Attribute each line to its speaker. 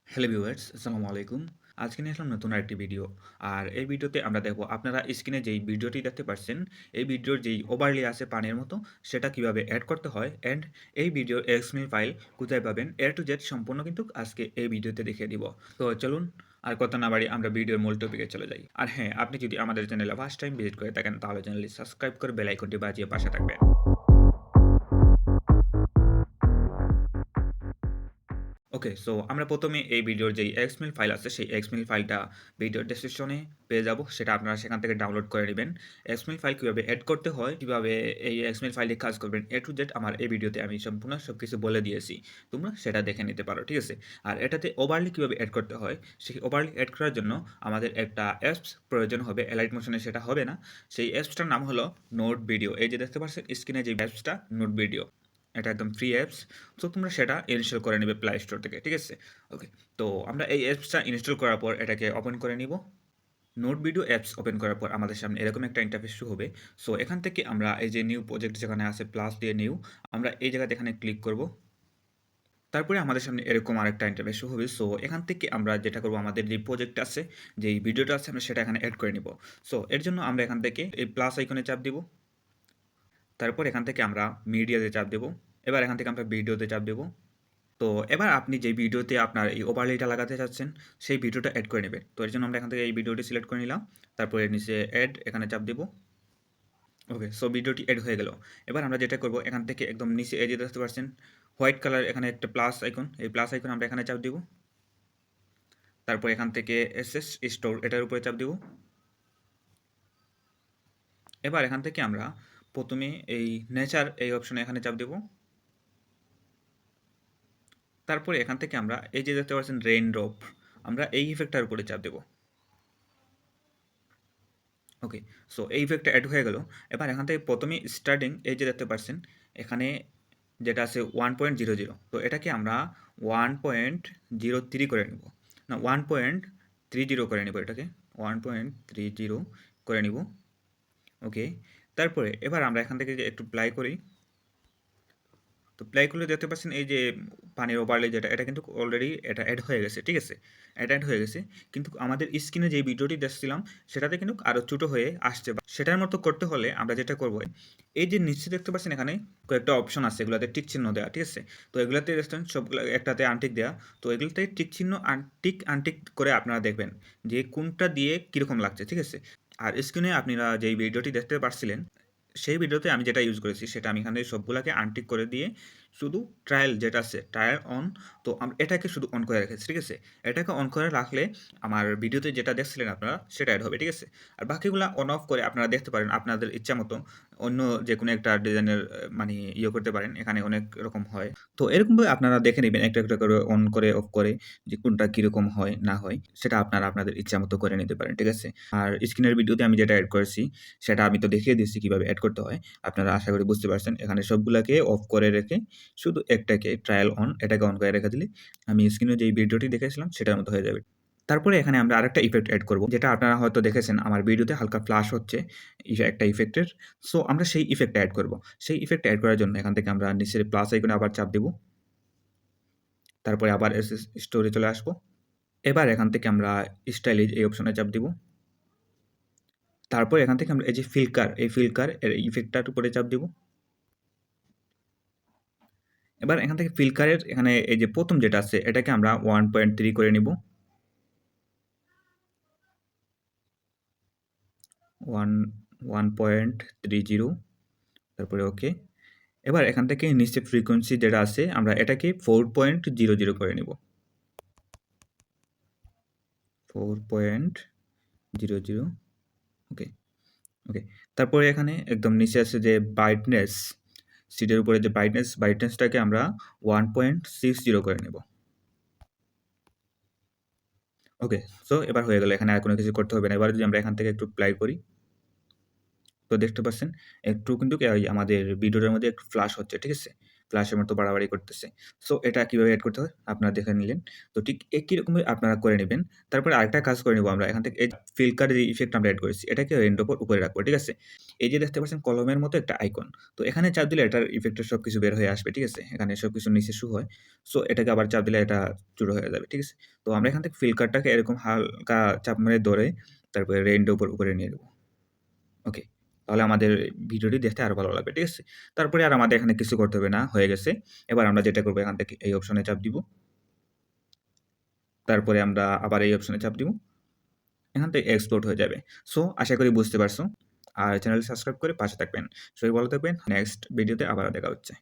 Speaker 1: Hello viewers, আসসালামু আলাইকুম। আজকে নিয়ে আসলাম নতুন আরেকটি ভিডিও। আর এই ভিডিওতে আমরা দেখব আপনারা স্ক্রিনে যেই ভিডিওটি দেখতে পাচ্ছেন, এই ভিডিওর যেই ওভারলে আছে পানির মতো, সেটা কিভাবে এড করতে হয় অ্যান্ড এই ভিডিওর XML ফাইল কোথায় পাবেন A to Z সম্পূর্ণ কিন্তু আজকে এই ভিডিওতে দেখিয়ে দিব। তো চলুন আর কথা না বাড়িয়ে আমরা ভিডিওর মূল টপিকে চলে যাই। আর হ্যাঁ, আপনি যদি আমাদের চ্যানেলে ফার্স্ট টাইম ভিজিট করে থাকেন তাহলে চ্যানেলটি সাবস্ক্রাইব করে বেল আইকনটি বাজিয়ে পাশে থাকবেন। ওকে, সো আমরা প্রথমে এই ভিডিওর যেই XML ফাইল আছে, সেই XML ফাইলটা ভিডিওর ডেসক্রিপশনে পেয়ে যাব। সেটা আপনারা সেখান থেকে ডাউনলোড করে নিবেন। XML ফাইল কিভাবে এড করতে হয়, কিভাবে এই XML ফাইলে কাজ করবেন A to Z আমার এই ভিডিওতে আমি সম্পূর্ণ সবকিছু বলে দিয়েছি। তোমরা সেটা দেখে নিতে পারো, ঠিক আছে? আর এটাতে ওভারলে কিভাবে এড করতে হয়, সেই ওভারলে এড করার জন্য আমাদের একটা অ্যাপস প্রয়োজন হবে। এলাইট মোশনে সেটা হবে না। সেই অ্যাপসটার নাম হলো নোট ভিডিও। এই যে দেখতে পাচ্ছেন স্ক্রিনে যে অ্যাপসটা নোট ভিডিও। এটা একদম ফ্রি অ্যাপস। সো তোমরা সেটা ইনস্টল করে নিবে প্লে স্টোর থেকে, ঠিক আছে? ওকে, তো আমরা এই অ্যাপসটা ইনস্টল করার পর এটাকে ওপেন করে নিব। নোট ভিডিও অ্যাপস ওপেন করার পর আমাদের সামনে এরকম একটা ইন্টারফেস শো হবে। সো এখান থেকে আমরা এই যে নিউ প্রজেক্ট যেখানে আছে প্লাস দিয়ে নিউ, আমরা এই জায়গাতে এখানে ক্লিক করব। তারপরে আমাদের সামনে এরকম আরেকটা ইন্টারফেস শো হবে। সো এখান থেকে আমরা যেটা করব, আমাদের যে প্রজেক্ট আছে, যেই ভিডিওটা আছে, আমরা সেটা এখানে অ্যাড করে নিব। সো এর জন্য আমরা এখান থেকে এই প্লাস আইকনে চাপ দিব। তারপর এখান থেকে আমরা মিডিয়াতে চাপ দেব। এবার এখান থেকে আমরা ভিডিওতে চাপ দেব। তো এবার আপনি যে ভিডিওতে আপনার এই ওভারলেটা লাগাতে চাচ্ছেন, সেই ভিডিওটা এড করে নেবেন। তো এর জন্য আমরা এখান থেকে এই ভিডিওটি সিলেক্ট করে নিলাম। তারপরে নিচে এড এখানে চাপ দেব। ওকে, সো ভিডিওটি এড হয়ে গেল। এবার আমরা যেটা করব, এখান থেকে একদম নিচে এই যে দেখতে পাচ্ছেন হোয়াইট কালার, এখানে একটা প্লাস আইকন, এই প্লাস আইকন আমরা এখানে চাপ দেব। তারপর এখান থেকে এসএস স্টোর এটার উপরে চাপ দেব। এবার এখান থেকে আমরা প্রথমে এই নেচার এই অপশনে এখানে চাপ দেব। তারপরে এখান থেকে আমরা এই যে দেখতে পাচ্ছেন রেইন ড্রপ, আমরা এই ইফেক্টটার উপরে চাপ দেব। ওকে, সো এই ইফেক্টটা অ্যাড হয়ে গেল। এবার এখান থেকে প্রথমেই স্টার্টিং এই যে দেখতে পাচ্ছেন এখানে যেটা আছে 1.00, তো এটাকে আমরা 1.03 করে নেব, না 1.30 করে নেব, এটাকে 1.30 করে নিব। ওকে, তারপরে এবার আমরা এখান থেকে যে একটু প্লাই করি, তো প্লেগুলো দেখতে পাচ্ছেন এই যে পানির ওভারলে যেটা, এটা কিন্তু অলরেডি এটা অ্যাড হয়ে গেছে, ঠিক আছে? এটা অ্যাড হয়ে গেছে, কিন্তু আমাদের স্ক্রিনে যে ভিডিওটি দেখছিলাম সেটাতে কিন্তু আরও ছোটো হয়ে আসছে। সেটার মতো করতে হলে আমরা যেটা করব, এই যে নিচে দেখতে পাচ্ছেন এখানে কয়েকটা অপশন আছে, এগুলোতে টিক চিহ্ন দেওয়া, ঠিক আছে? তো এগুলোতে দেখছেন সবগুলো একটাতে আনটিক দেওয়া। তো এগুলোতে টিক চিহ্ন আনটিক আনটিক করে আপনারা দেখবেন যে কোনটা দিয়ে কীরকম লাগছে, ঠিক আছে? আর স্ক্রিনে আপনারা যেই ভিডিওটি দেখতে পাচ্ছিলেন, সেই ভিডিওতে আমি যেটা ইউজ করেছি সেটা আমি এখানে সবগুলাকে আনটিক করে দিয়ে শুধু ট্রায়াল যেটা আছে ট্রায়াল অন, তো এটাকে শুধু অন করে রেখেছি, ঠিক আছে? এটাকে অন করে রাখলে আমার ভিডিওতে যেটা দেখছিলেন আপনারা সেটা অ্যাড হবে, ঠিক আছে? আর বাকিগুলা অন অফ করে আপনারা দেখতে পারেন আপনাদের ইচ্ছা মতো অন্য যে কোনো একটা ডিজাইনের মানে ইয়ে করতে পারেন, এখানে অনেক রকম হয়। তো এরকমভাবে আপনারা দেখে নেবেন একটা একটা করে অন করে অফ করে, যে কোনটা কীরকম হয় না হয় সেটা আপনারা আপনাদের ইচ্ছা মতো করে নিতে পারেন, ঠিক আছে? আর স্ক্রিনের ভিডিওতে আমি যেটা অ্যাড করেছি সেটা আমি তো দেখিয়ে দিচ্ছি কীভাবে অ্যাড করতে হয়। আপনারা আশা করি বুঝতে পারছেন। এখানে সবগুলাকে অফ করে রেখে শুধু একটাকে ট্রায়াল অন, এটাকে অন করে রেখে দিলে আমি স্ক্রিনে যেই ভিডিওটি দেখেছিলাম সেটার মতো হয়ে যাবে। তারপরে এখানে আমরা আরেকটা ইফেক্ট এড করব, যেটা আপনারা হয়তো দেখেছেন আমার ভিডিওতে হালকা ফ্লাশ হচ্ছে একটা ইফেক্টের। সো আমরা সেই ইফেক্টটা এড করব। সেই ইফেক্টটা এড করার জন্য এখান থেকে আমরা নিচের প্লাস আইকনে আবার চাপ দেব। তারপরে আবার এসএস স্টোরে চলে আসব। এবার এখান থেকে আমরা স্টাইলিশ এই অপশনে চাপ দিব। তারপর এখান থেকে আমরা এই যে ফিল্কার, এই ফিল্কার এর ইফেক্টটার উপরে চাপ দিব। এবার এখান থেকে ফিল্কারের এখানে এই যে প্রথম যেটা আছে এটাকে আমরা 1.3 করে নিব। 1.30, তারপরে ওকে। এবার এখান থেকে নিচে ফ্রিকোয়েন্সি যেটা আছে আমরা এটাকে 4.00 করে নিব। 4.00, ওকে, ওকে। তারপরে এখানে একদম নিচে আছে যে ব্রাইটনেস, সিটের উপরে যে ব্রাইটনেসটাকে আমরা 1.60 করে নেব। ওকে, সো এবার হয়ে গেল, এখানে আর কোনো কিছু করতে হবে না। এবার যদি আমরা এখান থেকে একটু প্লাই করি, তো দেখতে পাচ্ছেন একটু কিন্তু আমাদের ভিডিওটার মধ্যে একটু ফ্লাশ হচ্ছে, ঠিক আছে? ফ্ল্যাশের মতো বাড়াবাড়ি করতেছে। সো এটা কিভাবে এড করতে হয় আপনারা দেখে নিলেন। তো ঠিক একই রকমই আপনারা করে নিবেন। তারপরে আরেকটা কাজ করে নিব আমরা এখান থেকে এই ফিল্টারের যে ইফেক্ট আমরা এড করেছি এটাকে রেইনড্রপ এর উপরে রাখবো। ঠিক আছে? এই যে দেখতে পাচ্ছেন কলমের মতো একটা আইকন। তো এখানে চাপ দিলে এটার ইফেক্টের সবকিছু বের হয়ে আসবে। ঠিক আছে? এখানে সবকিছু নিচে শো হয়। সো এটাকে আবার চাপ দিলে এটা শুরু হয়ে যাবে। ঠিক আছে? তো আমরা এখান থেকে ফিল্টারটাকে এরকম হালকা চাপ মেরে ধরে তারপরে রেইনড্রপ এর উপরে নিয়ে যাবো। ওকে। তাহলে আমাদের ভিডিওটি দেখতে আরো ভালো লাগবে। ঠিক আছে? তারপরে আর আমাদের এখানে কিছু করতে হবে না, হয়ে গেছে। এবার আমরা যেটা করব এখান থেকে এই অপশনে চাপ দিব। তারপরে আমরা আবার এই অপশনে চাপ দিব। এখান থেকে এক্সপোর্ট হয়ে যাবে। সো আশা করি বুঝতে পারছো। আর চ্যানেলটি সাবস্ক্রাইব করে পাশে থাকবেন। সবাই ভালো থাকবেন। নেক্সট ভিডিওতে আবারও দেখা হচ্ছে।